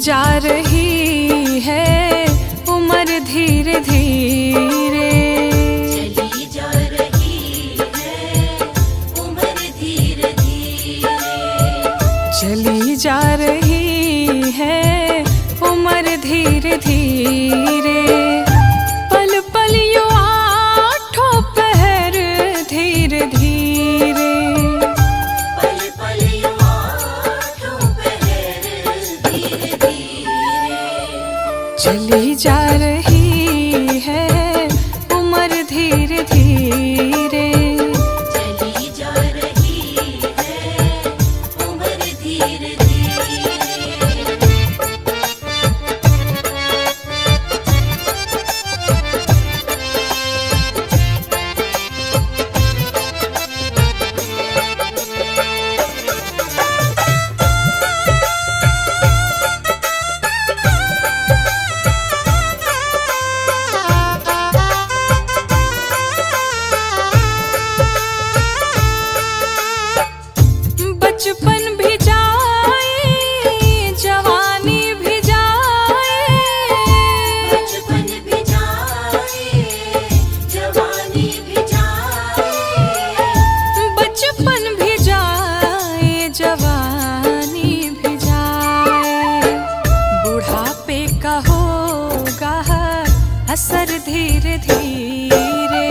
जा रही है उम्र धीरे धीरे, चली जा रही है उम्र धीरे धीरे, चली जा रही है उम्र धीरे धीरे। पल पल यूं आठों पहर धीरे धीरे, पल पल यूं आठों पहर धीरे धीरे, चली जा रही है उम्र धीरे धीरे। चली जा रही है उम्र धीरे धीरे। बचपन भी जाए जवानी भी जाए, बचपन भी जाए जवानी भी जाए, बचपन भी जाए जवानी भी जाए। बुढ़ापे का होगा असर धीरे धीरे,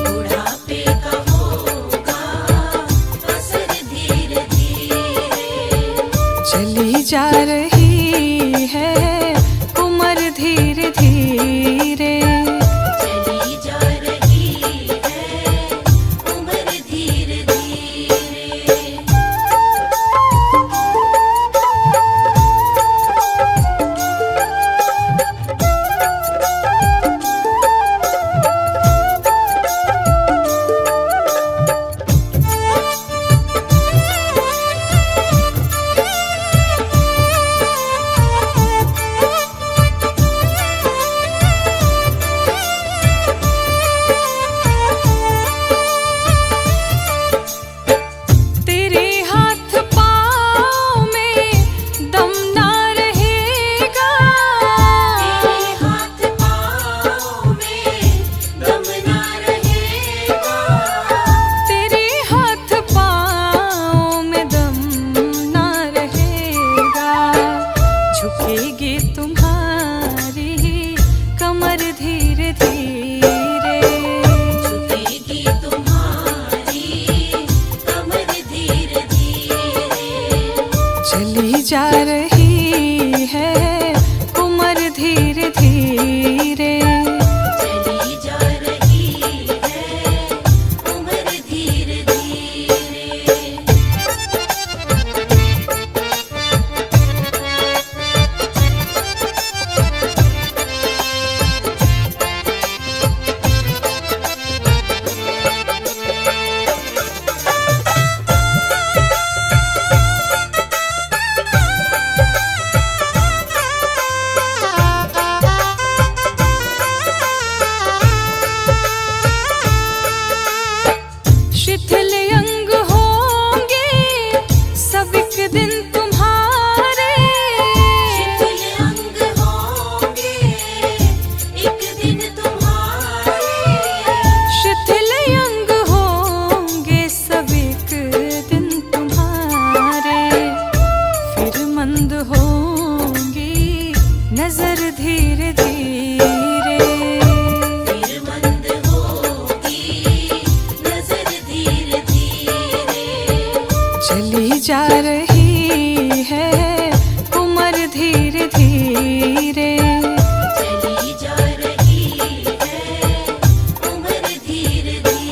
बुढ़ापे का होगा असर धीरे धीरे। चली जा रही है उम्र धीरे धीरे। चली जा रही है उम्र धीरे धीरे। तेरे हाथ पाँव में दम ना रहेगा, तेरे हाथ पाँव में दम ना रहेगा, तेरे हाथ पाँव में दम ना रहेगा। झुकेगी तुम्हारी कमर धीरे धीरे, झुकेगी तुम्हारी कमर धीरे धीरे। चली जा रही है उम्र धीरे धीरे। चली जा रही है उम्र धीरे धीरे। शिथिल अंग होंगे सब एक दिन तुम्हारे, शिथिल अंग होंगे एक दिन तुम्हारे, शिथिल अंग होंगे सब एक दिन तुम्हारे। फिर मंद होंगी नजर धीरे धीरे, फिर मंद होगी नजर धीरे धीरे। चली जा रही है उम्र धीरे धीरे। चली जा रही है उम्र धीरे धीरे।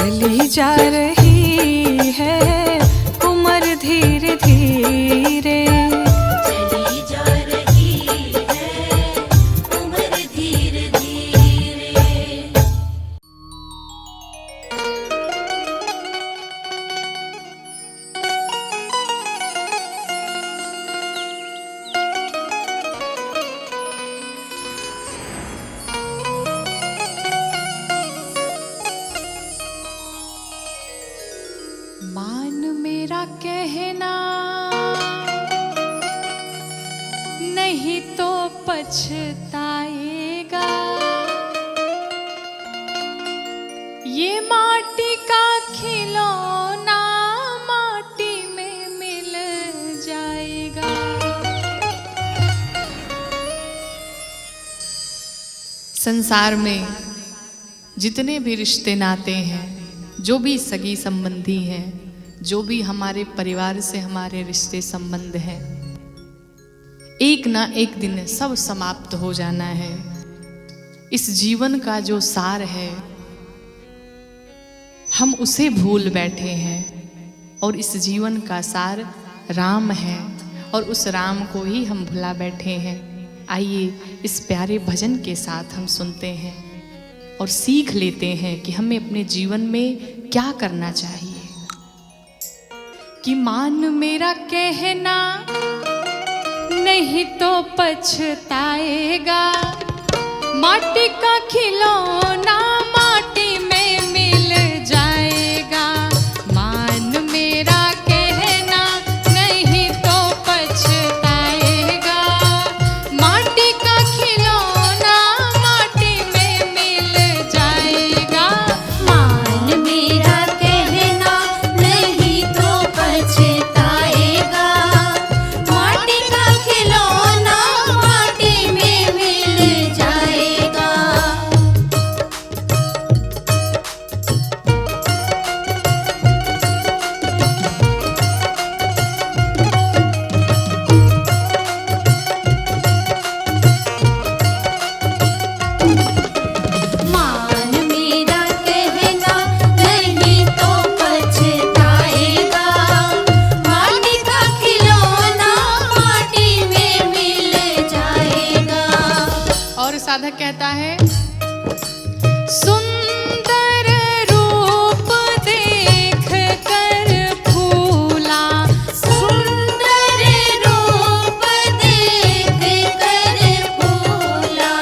चली जा रही है उम्र धीरे धीरे, चली जा रही है उम्र धीरे धीरे। मान मेरा कहना नहीं तो पछताएगा, ये माटी का खिलौना माटी में मिल जाएगा। संसार में जितने भी रिश्ते नाते हैं, जो भी सगी संबंधी हैं, जो भी हमारे परिवार से हमारे रिश्ते संबंध हैं, एक ना एक दिन सब समाप्त हो जाना है। इस जीवन का जो सार है हम उसे भूल बैठे हैं, और इस जीवन का सार राम है, और उस राम को ही हम भुला बैठे हैं। आइए इस प्यारे भजन के साथ हम सुनते हैं और सीख लेते हैं कि हमें अपने जीवन में क्या करना चाहिए। कि मान मेरा कहना नहीं तो पछताएगा, माटी का खिलौना माटी में मिल जाएगा। मान मेरा कहना नहीं तो पछताएगा, माटी का खिलौना माटी में मिल जाएगा। मान मेरा कहना नहीं तो पछताएगा, माटी का खिलौना माटी में मिल जाएगा। मान मेरा कहना नहीं तो पछताएगा, माटी का खिलौना माटी में मिल जाएगा। और साधक कहता है, सुंदर रूप देख कर फूला, सुंदर रूप देख कर फूला,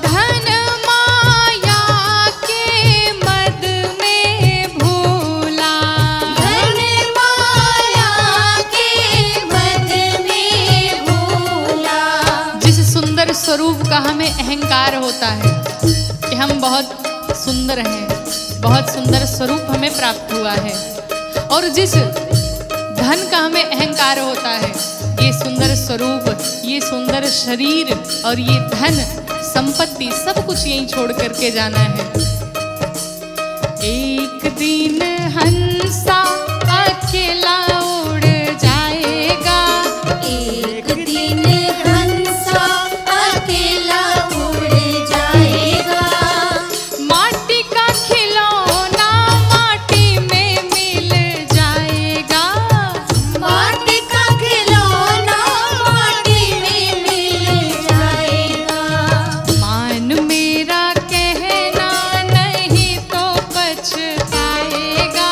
धन माया के मद में भूला। धन माया के मद में भूला। जिस सुंदर स्वरूप का हमें अहंकार होता है कि हम बहुत सुंदर हैं, बहुत सुंदर स्वरूप हमें प्राप्त हुआ है, और जिस धन का हमें अहंकार होता है, ये सुंदर स्वरूप, ये सुंदर शरीर और ये धन संपत्ति सब कुछ यहीं छोड़ करके जाना है। एक दिन हंसा अकेला उड़ जाएगा, एक दिन हंसा अकेला उड़ जाएगा, माटी का खिलौना माटी में मिल जाएगा। माटी का खिलौना माटी में मिल जाएगा। मान मेरा कहना नहीं तो पछताएगा,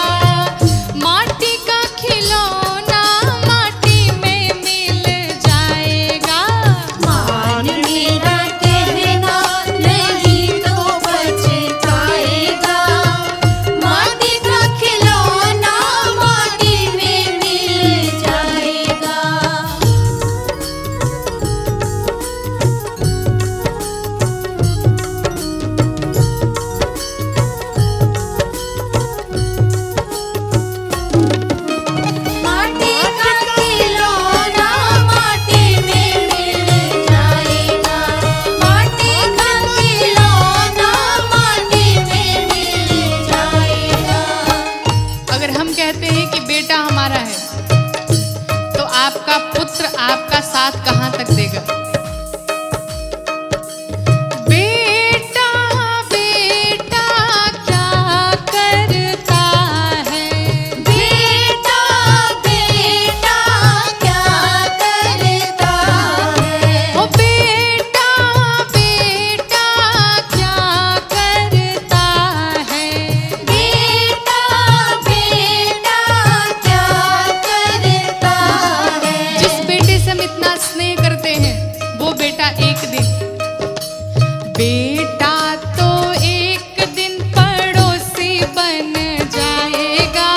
बेटा तो एक दिन पड़ोसी बन जाएगा,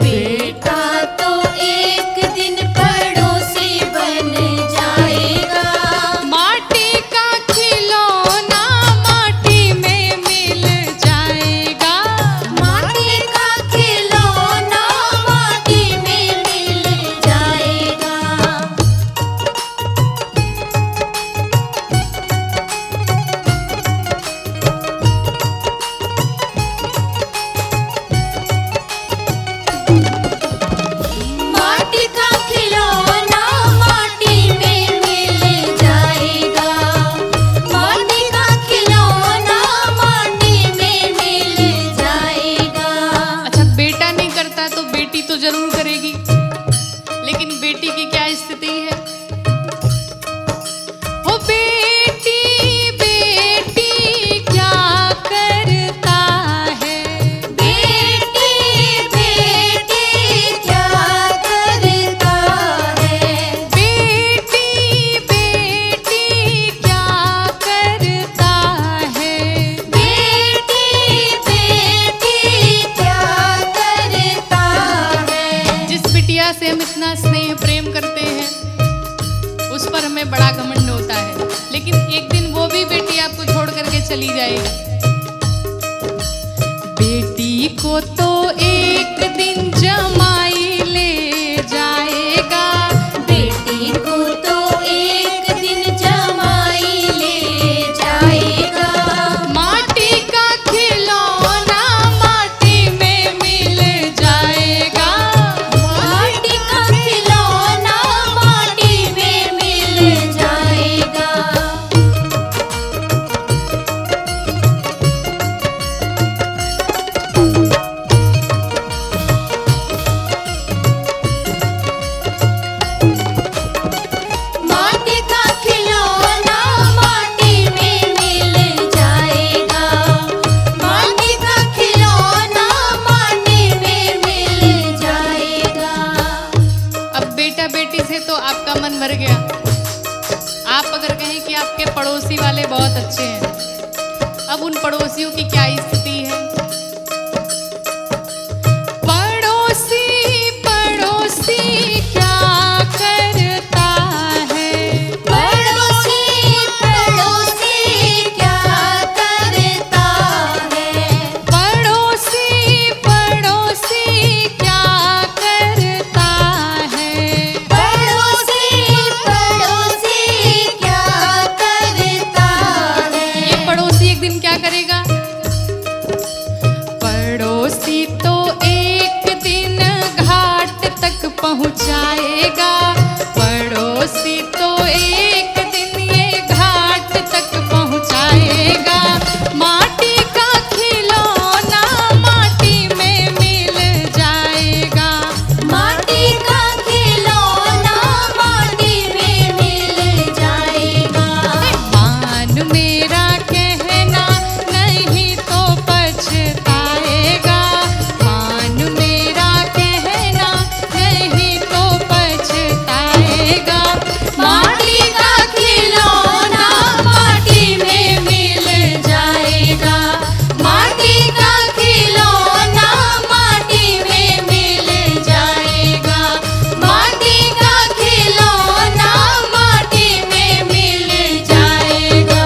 बेटा तो एक दिन पड़ोसी बन जाएगा। माटी का खिलौना माटी में मिल जाएगा, माटी का खिलौना माटी में मिल जाएगा। माटी का खिलौना माटी में मिल जाएगा। माटी का खिलौना माटी में मिल जाएगा। अच्छा, बेटा नहीं करता तो बेटी तो जरूर करेगी, लेकिन बेटी की क्या स्थिति है? ओ बेटी बेटी क्या करता है, बेटी बेटी क्या करता है। बेटी बेटी क्या करता है, बेटी बेटी क्या करता है। जिस बिटिया से हम इतना स्नेह प्रेम करते हैं उस पर हमें बड़ा घमंड होता है, लेकिन एक दिन वो भी बेटी आपको छोड़ करके चली जाएगी। बेटी को तो एक दिन जमाई ले जाएगा, बेटी को तो एक दिन जमाई ले जाएगा। माटी का खिलौना माटी में मिल जाएगा, माटी का खिलौना माटी में मिल जाएगा। माटी का खिलौना माटी में मिल जाएगा। माटी का खिलौना माटी में मिल जाएगा। अब बेटा बेटी से तो आपका मन भर गया। आप अगर कहें कि आपके पड़ोसी वाले बहुत अच्छे हैं, अब उन पड़ोसियों की क्या स्थिति है? पड़ोसी पड़ोसी क्या करता है, पड़ोसी पड़ोसी क्या करता है। पड़ोसी पड़ोसी क्या करता है, पड़ोसी पड़ोसी क्या करता है। ये पड़ोसी एक दिन क्या करेगा? पड़ोसी तो एक दिन घाट तक पहुंचाएगा, पड़ोसी तो एक दिन ये घाट तक पहुंचाएगा। माटी का खिलौना माटी में मिल जाएगा, माटी का खिलौना माटी में मिल जाएगा। मान मेरा कहना नहीं तो पछताएगा, मान मेरा कहना नहीं तो पछताएगा। माटी का खिलौना माटी में मिल जाएगा। माटी का खिलौना माटी में मिल जाएगा। माटी का खिलौना माटी में मिल जाएगा।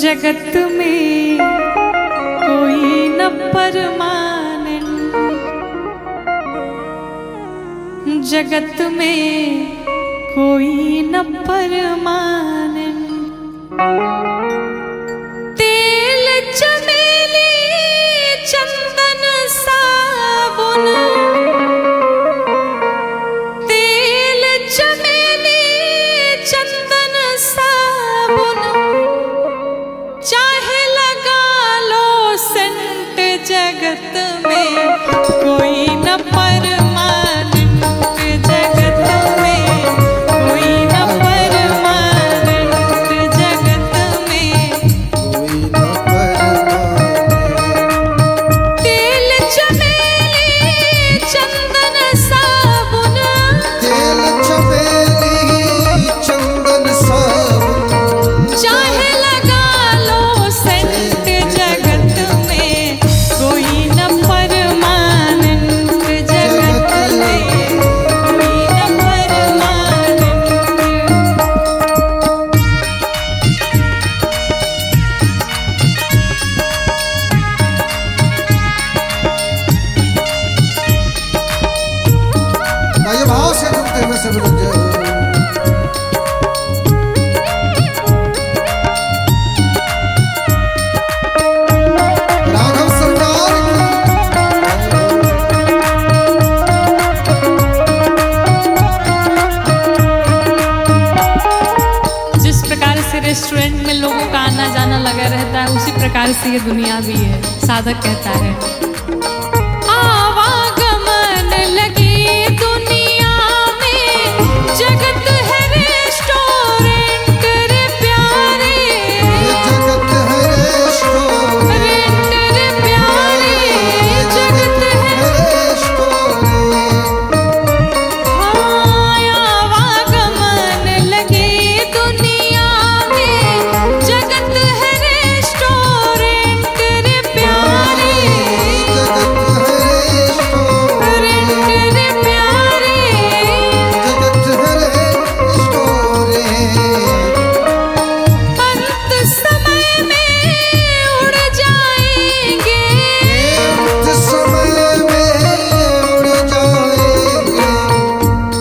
जगत में कोई न परमानन, जगत में कोई न परमानन। तेल चमेली चंदन साबुन, तेल चमेली चंदन साबुन, चाहे लगा लो सेंट, जगत में कोई न परमानंद, जगत में कोई न के रेस्टोरेंट में लोगों का आना जाना लगा रहता है, उसी प्रकार से ये दुनिया भी है। साधक कहता है आवागमन लगी दुनिया में, जगत है रेस्टोरेंट रे प्यारे, जगत है रेस्टोरेंट रे प्यारे, जगत है आवागमन लगी दुनिया में, जगत है रेस्टोरेंट रे प्यारे, रे प्यारे। अंत समय में उड़ जाएंगे,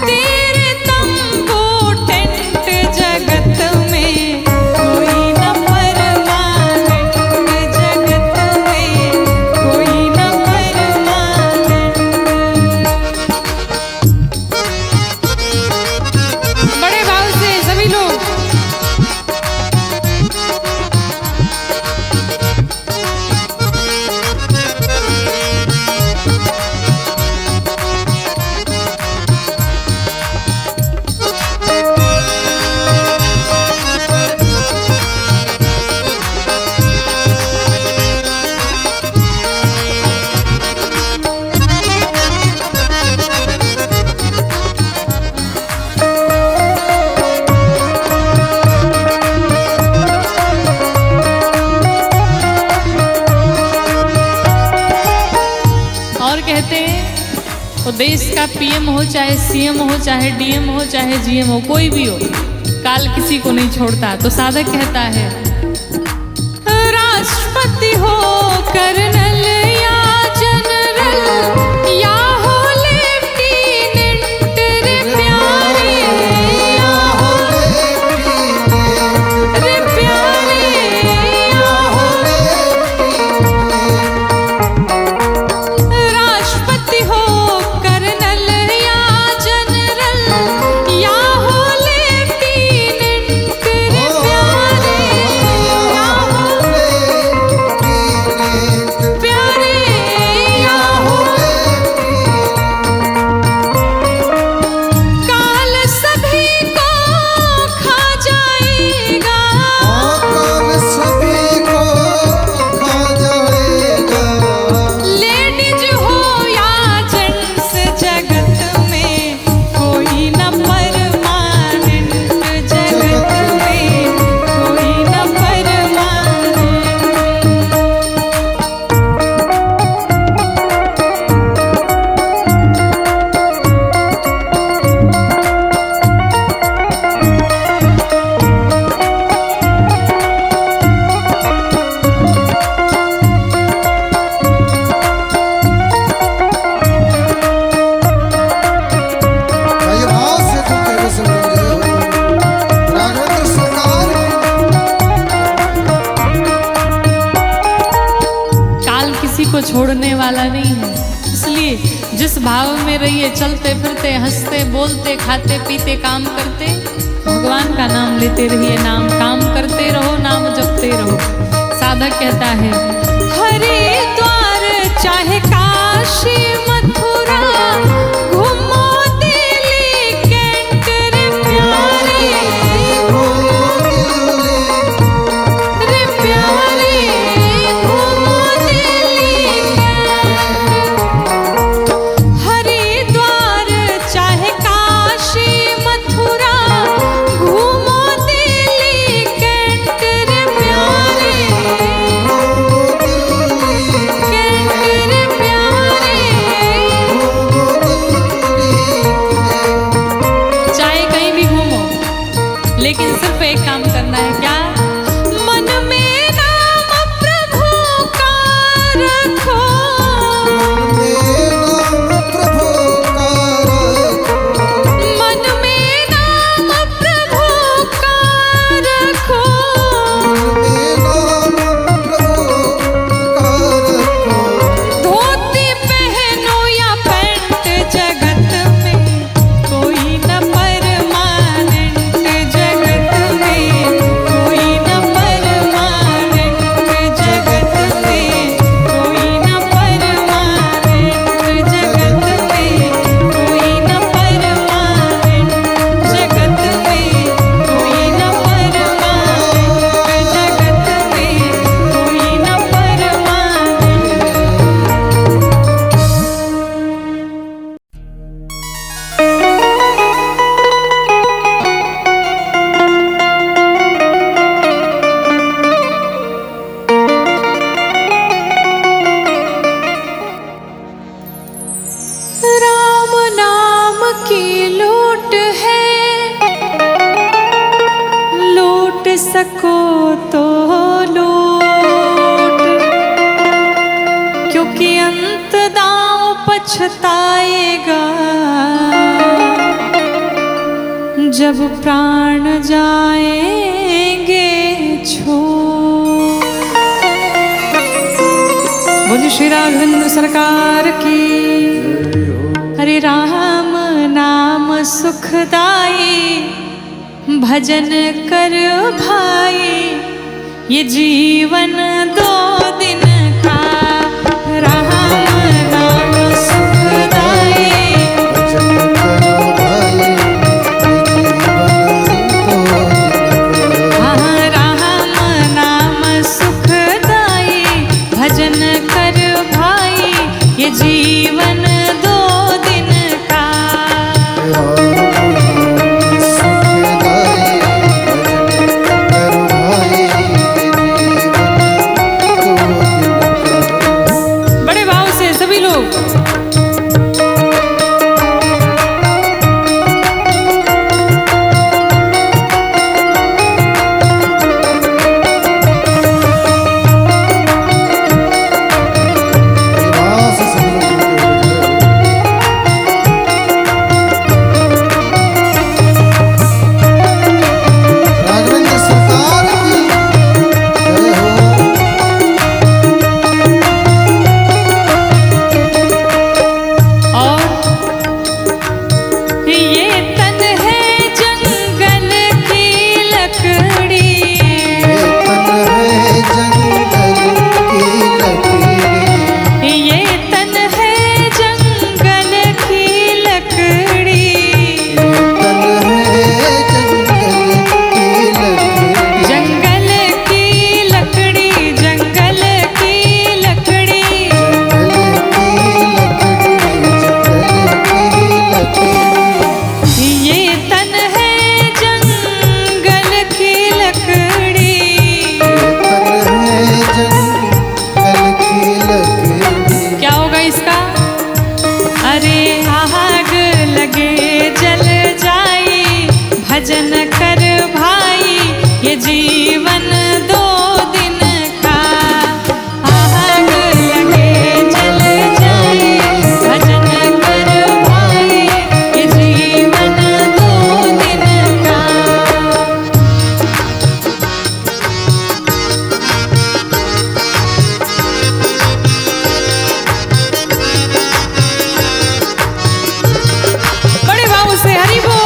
तेरे तंबू टेंट जगत में, कोई न परमानेंट, जगत में कोई न परमानेंट। बड़े भाव से सभी लोग और कहते हैं वो देश का पीएम हो चाहे सीएम हो चाहे डीएम हो चाहे जीएम हो, कोई भी हो, काल किसी को नहीं छोड़ता। तो साधक कहता है राष्ट्रपति हो कर्नल या जनरल या हो लेफ्टिनेंट रे प्यारे, या हो रे प्यारे, या हो राष्ट्रपति हो कर्नल या जनरल या हो लेफ्टिनेंट रे प्यारे, या हो प्यारे, या हो काल सभी को खा जाएगा, लेडीज हो या जेंट्स, जगत में कोई न परमानेंट, जगत में कोई न परमानेंट। काल किसी को छोड़ने वाला नहीं है, इसलिए जिस भाव में रहिए, चलते फिरते हंसते बोलते खाते पीते काम करते, भगवान का नाम लेते रहिए, नाम काम करते रहो, नाम जपते रहो। साधक कहता है हरिद्वार चाहे काशी मथुरा, घूमो दिल्ली कैंट रे प्यारे, रे प्यारे, घूमो दिल्ली कैंट। हरिद्वार चाहे काशी मथुरा, घूमो दिल्ली कैंट रे प्यारे, कैंट रे प्यारे। सको तो लूट, क्योंकि अंत दांव पछताएगा जब प्राण जाएंगे छोड़। बोलिए श्री राघवेंद्र सरकार की। हरे राम नाम सुखदाई, भजन कर भाई, ये जीवन 2 दिन का। राम नाम सुखदाई, भजन कर भाई, ये जीवन 2 दिन का। बड़े भाव से सभी लोग भजन कर भाई, ये जीवन 2 दिन का। आग लगे जल जाए, भजन कर भाई, ये जीवन 2 दिन का। बड़े भाव से हरि बोल।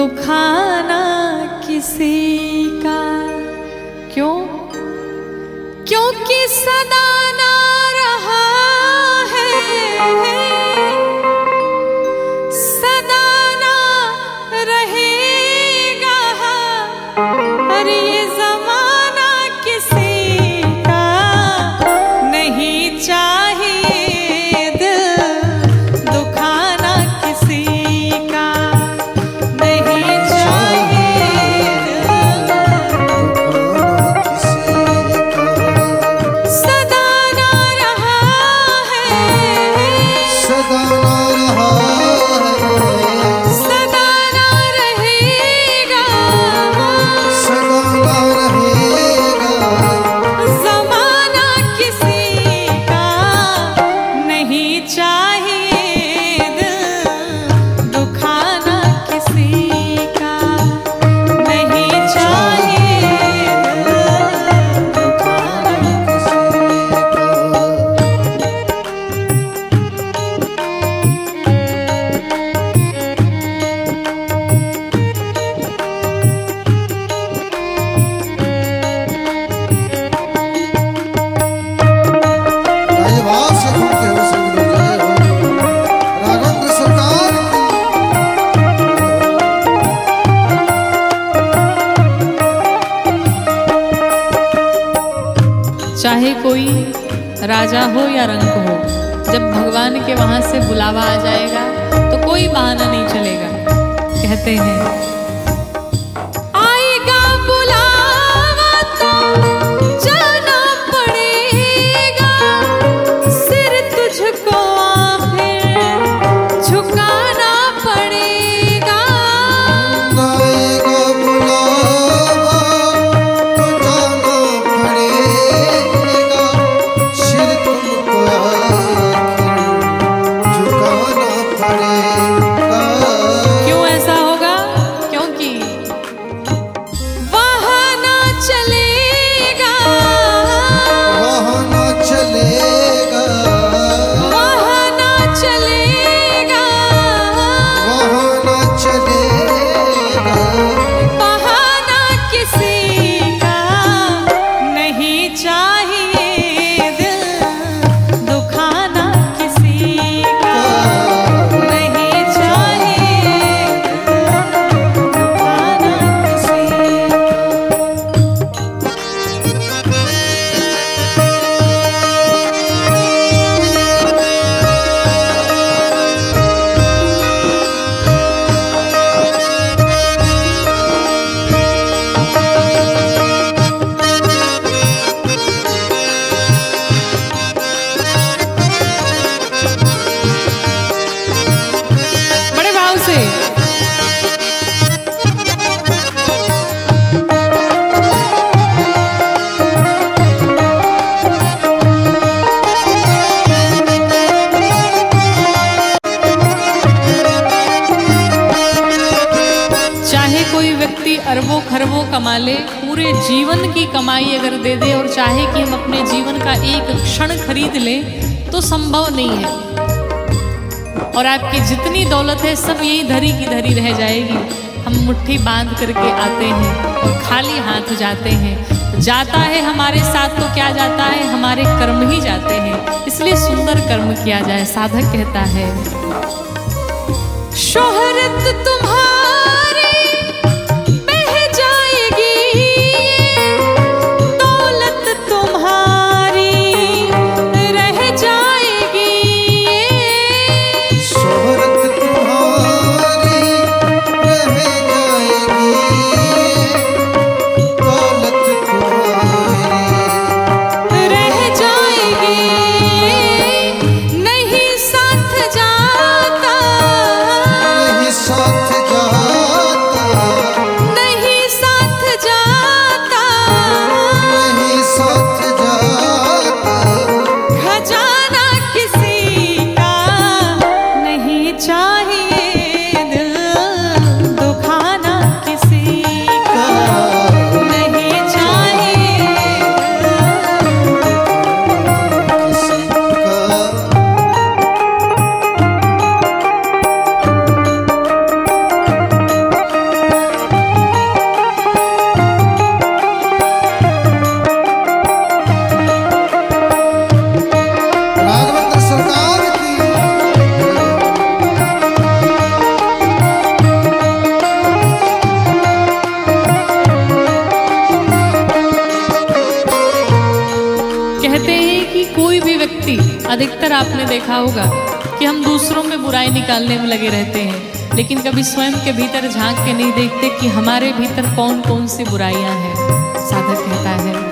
दुखाना किसी का। क्यों? क्योंकि सदा ना रहा है, सदा ना रहेगा। अरे ये जमाना किसी का नहीं चाहिए, दिल दुखाना किसी का नहीं चाहिए, सदा ना रहा है, सदा ना रहा है, सदा ना रहेगा, सदा ना रहेगा। ज़माना किसी का नहीं चाहिए, दिल दुखाना किसी का नहीं चाहिए, दिल दुखाना। आइए भाव से घूमते हुए सब लोग जय हो। राघवेंद्र सरकार चाहे कोई राजा हो या रंक हो, जब भगवान के वहां से बुलावा आ जाएगा तो कोई बहाना नहीं चलेगा। कहते हैं आएगा बुलावा तो जाना पड़ेगा, सिर तुझको आखिर झुकाना पड़ेगा। आएगा बुलावा तो जाना पड़ेगा, सिर तुमको आखिर झुकाना पड़ेगा। क्यों ऐसा होगा? क्योंकि वहाँ ना चलेगा, वहाँ ना चलेगा, वहाँ ना चलेगा, वहाँ ना चलेगा। बहाना किसी का नहीं चाहिए, दिल दुखाना किसी का नहीं चाहिए, दिल दुखाना किसी का। बड़े भाव से चाहे कोई व्यक्ति अरबों खरबों कमा ले, पूरे जीवन की कमाई अगर दे दे और चाहे कि हम अपने जीवन का एक क्षण खरीद लें तो संभव नहीं है। और आपकी जितनी दौलत है सब यही धरी की धरी रह जाएगी। हम मुट्ठी बांध करके आते हैं और खाली हाथ जाते हैं। जाता है हमारे साथ तो क्या जाता है, हमारे कर्म ही जाते हैं। इसलिए सुंदर कर्म किया जाए। साधक कहता है शोहरत तुम्हारी बह जाएगी, दौलत तुम्हारी रह जाएगी, शोहरत तुम्हारी रह जाएगी, दौलत तुम्हारी रह जाएगी। नहीं साथ जाता, नहीं अधिकतर आपने देखा होगा कि हम दूसरों में बुराई निकालने में लगे रहते हैं, लेकिन कभी स्वयं के भीतर झांक के नहीं देखते कि हमारे भीतर कौन कौन सी बुराइयां हैं। साधक कहता है